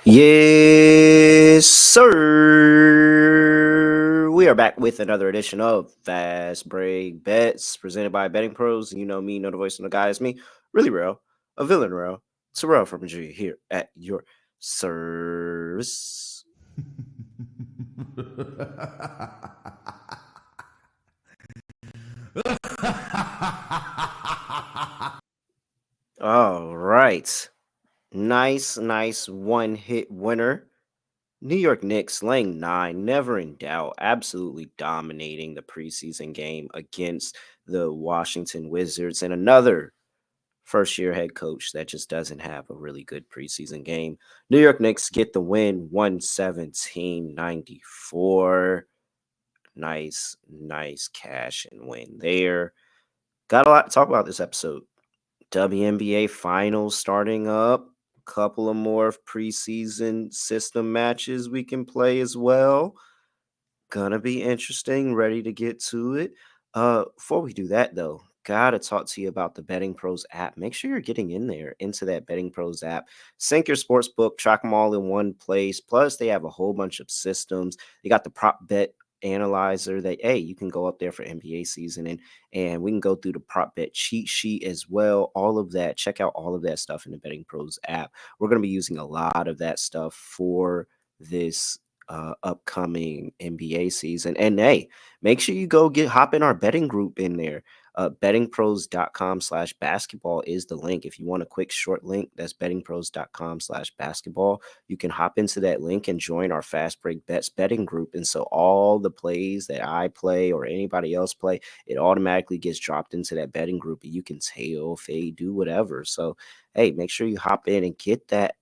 Yes, sir. We are back with another edition of Fast Break Bets presented by BettingPros. You know me, know the voice of the guy is me, really real, a villain real, Terrell Furman here at your service. All right. Nice one hit winner. New York Knicks laying 9, never in doubt, absolutely dominating the preseason game against the Washington Wizards and another first year head coach that just doesn't have a really good preseason game. New York Knicks get the win 117-94. Nice cash and win there. Got a lot to talk about this episode. WNBA Finals starting up. Couple of more preseason system matches we can play as well. Gonna be interesting. Ready to get to it. Before we do that though, gotta talk to you about the Betting Pros app. Make sure you're getting in there into that Betting Pros app. Sync your sports book, track them all in one place. Plus, they have a whole bunch of systems. They got the prop bet analyzer that you can go up there for NBA season and we can go through the prop bet cheat sheet as well. All of that. Check out all of that stuff in the Betting Pros app. We're gonna be using a lot of that stuff for this upcoming NBA season. And hey, make sure you go hop in our betting group in there. Bettingpros.com/basketball is the link. If you want a quick short link, that's bettingpros.com/basketball. You can hop into that link and join our Fast Break Bets betting group. And so all the plays that I play or anybody else play, it automatically gets dropped into that betting group and you can tail, fade, do whatever. So hey, make sure you hop in and get that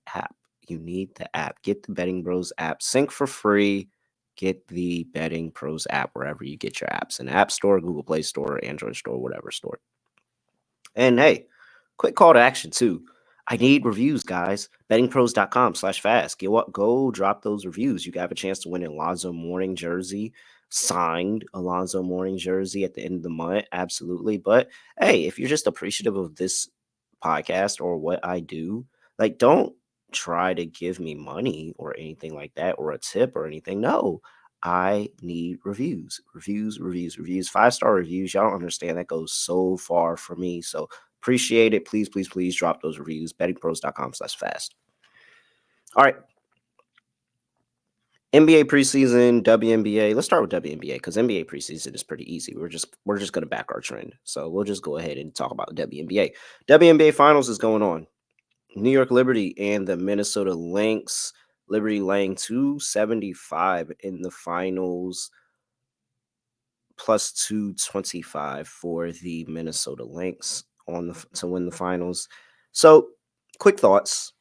app. You need the app. Get the Betting Bros app. Sync for free. Get the Betting Pros app wherever you get your apps in the App Store, Google Play Store, Android Store, whatever store. And hey, quick call to action too. I need reviews, guys. Bettingpros.com/fast. Go drop those reviews. You have a chance to win an Alonzo Mourning jersey, signed Alonzo Mourning jersey at the end of the month. Absolutely. But hey, if you're just appreciative of this podcast or what I do, like don't try to give me money or anything like that or a tip or anything. No, I need reviews. 5-star reviews. Y'all don't understand. That goes so far for me. So appreciate it. Please drop those reviews. Bettingpros.com/fast. All right. NBA preseason, WNBA. Let's start with WNBA because NBA preseason is pretty easy. We're just gonna back our trend. So we'll just go ahead and talk about WNBA. WNBA Finals is going on. New York Liberty and the Minnesota Lynx. Liberty laying 275 in the finals, plus 225 for the Minnesota Lynx to win the finals. So, quick thoughts.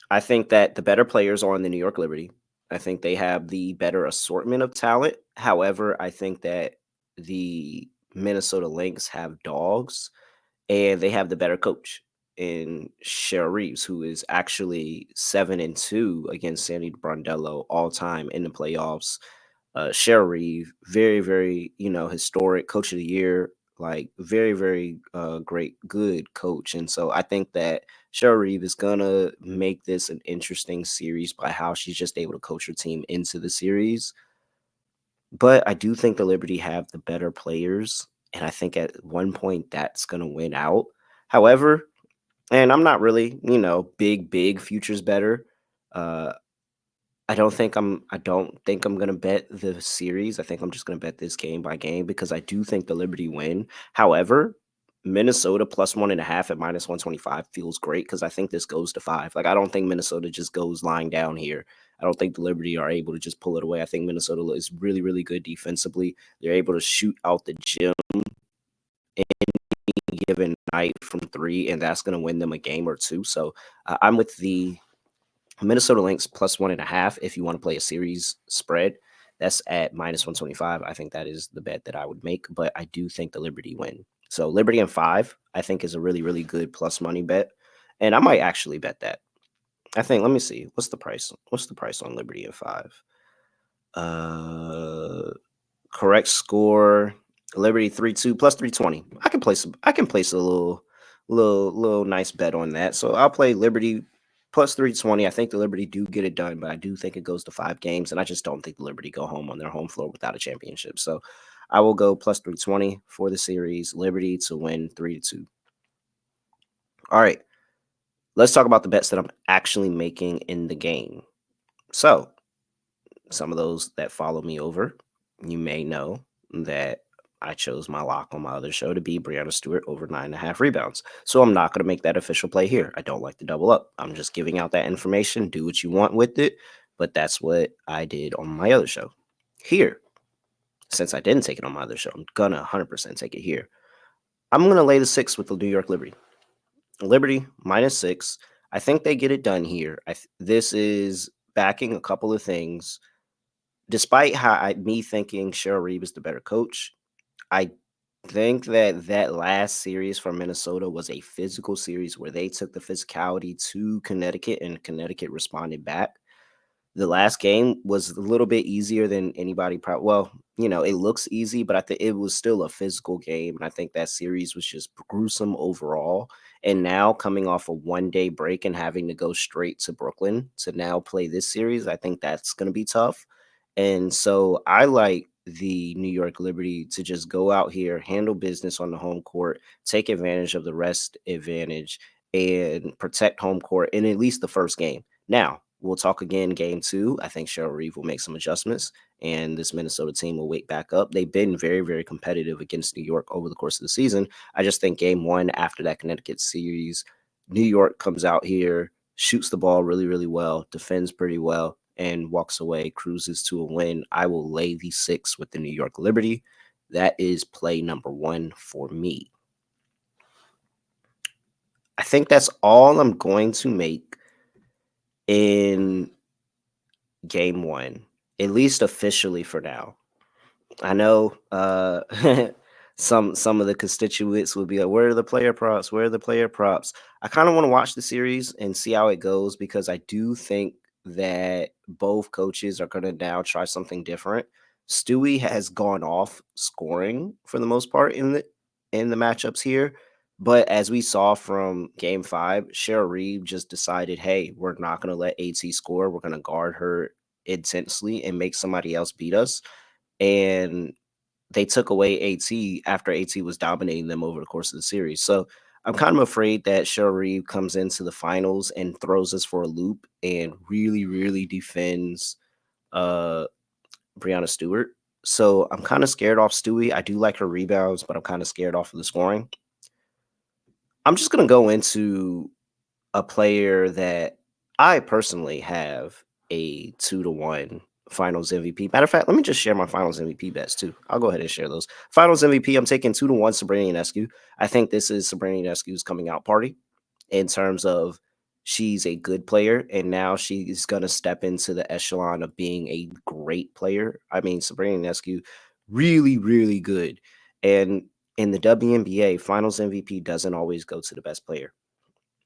I think that the better players are on the New York Liberty. I think they have the better assortment of talent. However, I think that the Minnesota Lynx have dogs and they have the better coach in Cheryl Reeves, who is actually 7-2 against Sandy Brondello all time in the playoffs. Cheryl Reeve, very, historic coach of the year, like very great, good coach. And so I think that Cheryl Reeve is gonna make this an interesting series by how she's just able to coach her team into the series. But I do think the Liberty have the better players, and I think at one point that's gonna win out. However, and I'm not really, big futures better. Uh, I don't think I'm gonna bet the series. I think I'm just gonna bet this game by game because I do think the Liberty win. However, Minnesota plus 1.5 at -125 feels great because I think this goes to 5. Like I don't think Minnesota just goes lying down here. I don't think the Liberty are able to just pull it away. I think Minnesota is really good defensively. They're able to shoot out the gym any given night from 3, and that's gonna win them a game or two. So I'm with the Minnesota Lynx plus 1.5 if you want to play a series spread. That's at -125. I think that is the bet that I would make, but I do think the Liberty win. So Liberty and 5, I think is a really good plus money bet. And I might actually bet that. I think, let me see. What's the price? What's the price on Liberty and 5? Correct score. Liberty 3-2 plus 320. I can place a little nice bet on that. So I'll play Liberty plus 320. I think the Liberty do get it done, but I do think it goes to 5 games, and I just don't think the Liberty go home on their home floor without a championship. So I will go plus 320 for the series. Liberty to win 3-2. All right, let's talk about the bets that I'm actually making in the game. So some of those that follow me over, you may know that I chose my lock on my other show to be Breanna Stewart over 9.5 rebounds. So I'm not going to make that official play here. I don't like to double up. I'm just giving out that information. Do what you want with it. But that's what I did on my other show. Here, since I didn't take it on my other show, I'm going to 100% take it here. I'm going to lay the 6 with the New York Liberty. Liberty -6. I think they get it done here. This is backing a couple of things. Despite me thinking Cheryl Reeve is the better coach, I think that last series from Minnesota was a physical series where they took the physicality to Connecticut and Connecticut responded back. The last game was a little bit easier than anybody well, it looks easy, but I think it was still a physical game. And I think that series was just gruesome overall. And now coming off a 1-day break and having to go straight to Brooklyn to now play this series, I think that's going to be tough. And so I like the New York Liberty to just go out here, handle business on the home court, take advantage of the rest advantage, and protect home court in at least the first game. Now, we'll talk again game 2. I think Cheryl Reeve will make some adjustments, and this Minnesota team will wake back up. They've been very, very competitive against New York over the course of the season. I just think game 1 after that Connecticut series, New York comes out here, shoots the ball really, really well, defends pretty well, and walks away, cruises to a win. I will lay the 6 with the New York Liberty. That is play number 1 for me. I think that's all I'm going to make in game 1, at least officially for now. I know some of the constituents will be like, where are the player props? Where are the player props? I kind of want to watch the series and see how it goes because I do think that both coaches are going to now try something different. Stewie has gone off scoring for the most part in the matchups here. But as we saw from game 5, Cheryl Reeve just decided, hey, we're not going to let AT score. We're going to guard her intensely and make somebody else beat us. And they took away AT after AT was dominating them over the course of the series. So I'm kind of afraid that Cheryl Reeve comes into the finals and throws us for a loop and really, really defends Breanna Stewart. So I'm kind of scared off Stewie. I do like her rebounds, but I'm kind of scared off of the scoring. I'm just going to go into a player that I personally have a 2-1 Finals MVP. Matter of fact, let me just share my Finals MVP bets too. I'll go ahead and share those. Finals MVP, I'm taking 2-1 Sabrina Ionescu. I think this is Sabrina Ionescu's coming out party in terms of she's a good player and now she's going to step into the echelon of being a great player. I mean, Sabrina Ionescu, really, really good. And in the WNBA, Finals MVP doesn't always go to the best player.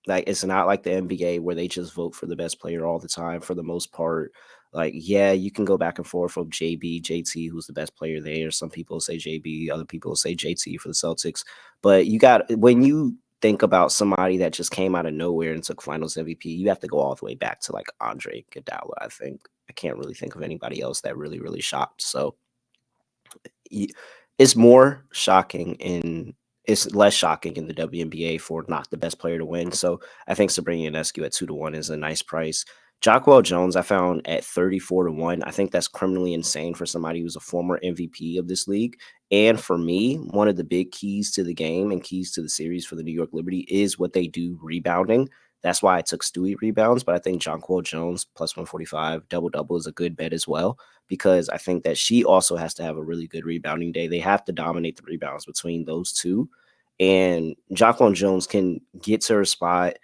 Like, it's not like the NBA where they just vote for the best player all the time for the most part. Like, yeah, you can go back and forth from JB, JT, who's the best player there. Some people say JB, other people say JT for the Celtics. But when you think about somebody that just came out of nowhere and took Finals MVP, you have to go all the way back to like Andre Iguodala, I think. I can't really think of anybody else that really, really shocked. So it's more shocking it's less shocking in the WNBA for not the best player to win. So I think Sabrina Ionescu at 2-1 is a nice price. Jacquel Jones I found at 34-1. I think that's criminally insane for somebody who's a former MVP of this league. And for me, one of the big keys to the game and keys to the series for the New York Liberty is what they do rebounding. That's why I took Stewie rebounds, but I think Jonquel Jones plus 145 double-double is a good bet as well because I think that she also has to have a really good rebounding day. They have to dominate the rebounds between those two. And Jonquel Jones can get to her spot,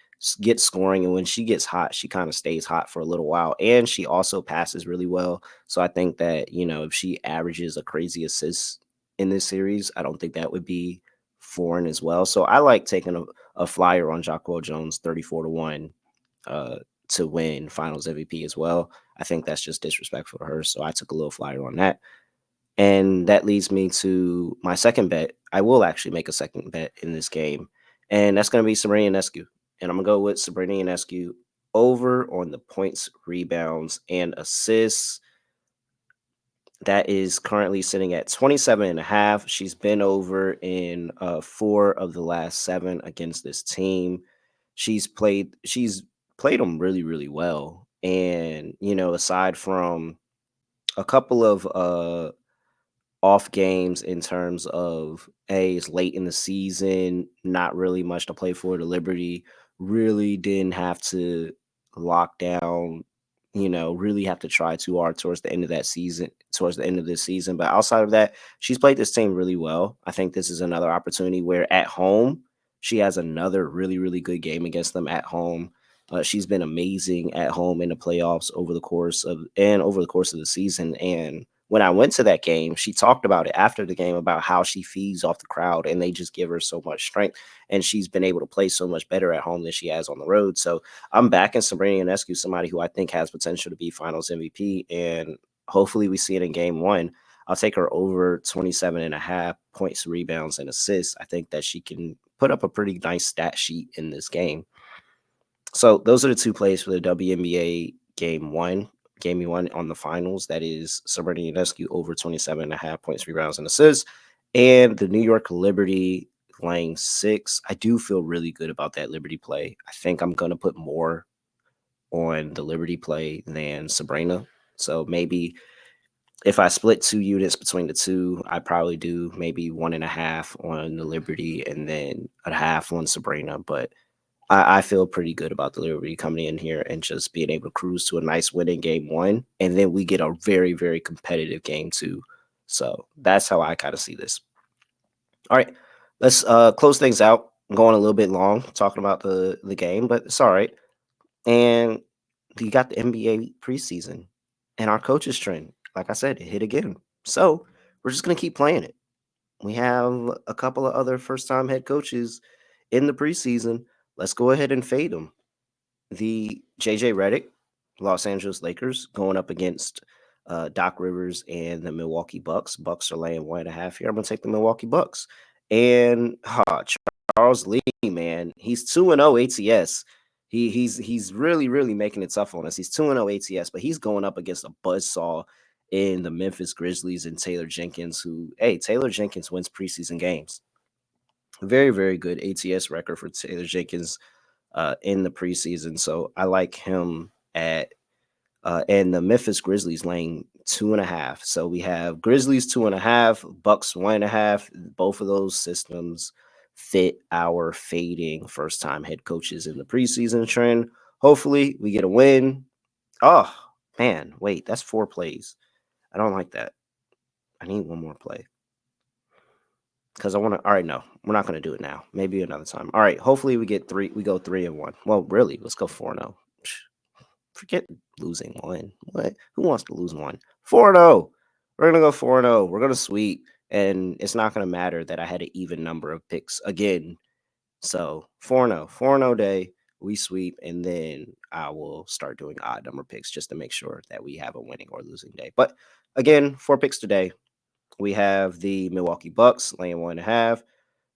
get scoring, and when she gets hot, she kind of stays hot for a little while. And she also passes really well. So I think that, if she averages a crazy assist in this series, I don't think that would be foreign as well. So I like taking a flyer on Jacquel Jones 34-1 to win Finals MVP as well. I think that's just disrespectful to her. So I took a little flyer on that. And that leads me to my second bet. I will actually make a second bet in this game. And that's going to be Sabrina Ionescu. And I'm going to go with Sabrina Ionescu over on the points, rebounds, and assists. That is currently sitting at 27.5. She's been over in 4 of the last 7 against this team. She's played them really, really well. And, aside from a couple of off games in terms of it's late in the season, not really much to play for. The Liberty really didn't have to lock down, really have to try too hard towards the end of that season, towards the end of this season. But outside of that, she's played this team really well. I think this is another opportunity where at home, she has another really, really good game against them at home. She's been amazing at home in the playoffs over the course of the season. And when I went to that game, she talked about it after the game about how she feeds off the crowd and they just give her so much strength. And she's been able to play so much better at home than she has on the road. So I'm backing Sabrina Ionescu, somebody who I think has potential to be finals MVP. And hopefully we see it in game one. I'll take her over 27.5 points, rebounds, and assists. I think that she can put up a pretty nice stat sheet in this game. So those are the two plays for the WNBA game one on the finals. That is Sabrina Ionescu over 27.5 points, rebounds, and assists. And the New York Liberty laying 6. I do feel really good about that Liberty play. I think I'm going to put more on the Liberty play than Sabrina. So maybe if I split 2 units between the two, I probably do maybe 1.5 on the Liberty and then a half on Sabrina. But I feel pretty good about the Liberty coming in here and just being able to cruise to a nice win in game one. And then we get a very, very competitive game two. So that's how I kind of see this. All right, let's close things out. I'm going a little bit long talking about the game, but it's all right. And you got the NBA preseason and our coaches trend. Like I said, it hit again. So we're just going to keep playing it. We have a couple of other first time head coaches in the preseason. Let's go ahead and fade them. The JJ Redick, Los Angeles Lakers, going up against Doc Rivers and the Milwaukee Bucks. Bucks are laying 1.5 here. I'm gonna take the Milwaukee Bucks. And Charles Lee, man, he's 2-0 ATS. He's really, really making it tough on us. He's 2-0 ATS, but he's going up against a buzzsaw in the Memphis Grizzlies and Taylor Jenkins, Taylor Jenkins wins preseason games. Very, very good ATS record for Taylor Jenkins in the preseason. So I like him at and the Memphis Grizzlies laying 2.5. So we have Grizzlies 2.5, Bucks 1.5. Both of those systems fit our fading first time head coaches in the preseason trend. Hopefully we get a win. Oh man, wait, that's 4 plays. I don't like that. I need one more play. Because I want to. All right, no, we're not going to do it now. Maybe another time. All right, hopefully we get 3. We go 3-1. Well, really, let's go 4-0. Forget losing one. What? Who wants to lose one? 4-0. We're gonna go 4-0. We're gonna sweep, and it's not gonna matter that I had an even number of picks again. So 4-0, 4-0 day. We sweep, and then I will start doing odd number picks just to make sure that we have a winning or losing day. But again, 4 picks today. We have the Milwaukee Bucks laying 1.5.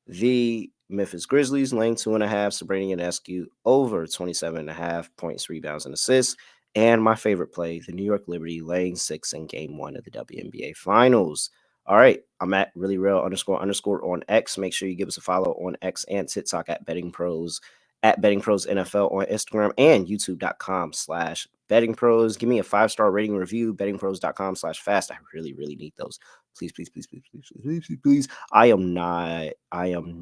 The Memphis Grizzlies laying 2.5. Sabrina Ionescu over 27.5 points, rebounds, and assists. And my favorite play, the New York Liberty laying 6 in game 1 of the WNBA Finals. All right, I'm at really real __ on X. Make sure you give us a follow on X and TikTok at BettingPros, at BettingPros NFL on Instagram and YouTube.com/BettingPros. Give me a 5-star rating review, BettingPros.com/fast. I really, really need those. Please, please, please, please, please, please, please, please. I am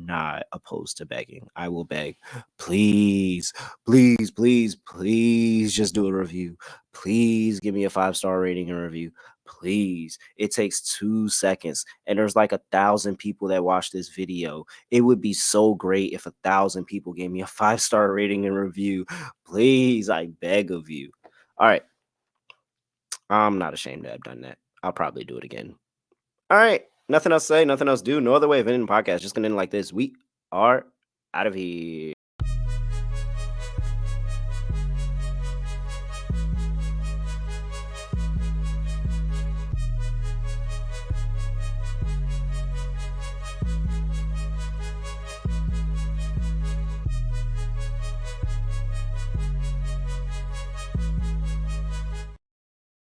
not opposed to begging. I will beg. Please, please, please, please just do a review. Please give me a 5-star rating and review. Please. It takes 2 seconds. And there's like 1,000 people that watch this video. It would be so great if 1,000 people gave me a 5-star rating and review. Please, I beg of you. All right. I'm not ashamed to have done that. I'll probably do it again. All right. Nothing else to say, nothing else to do. No other way of ending the podcast. Just gonna end like this. We are out of here.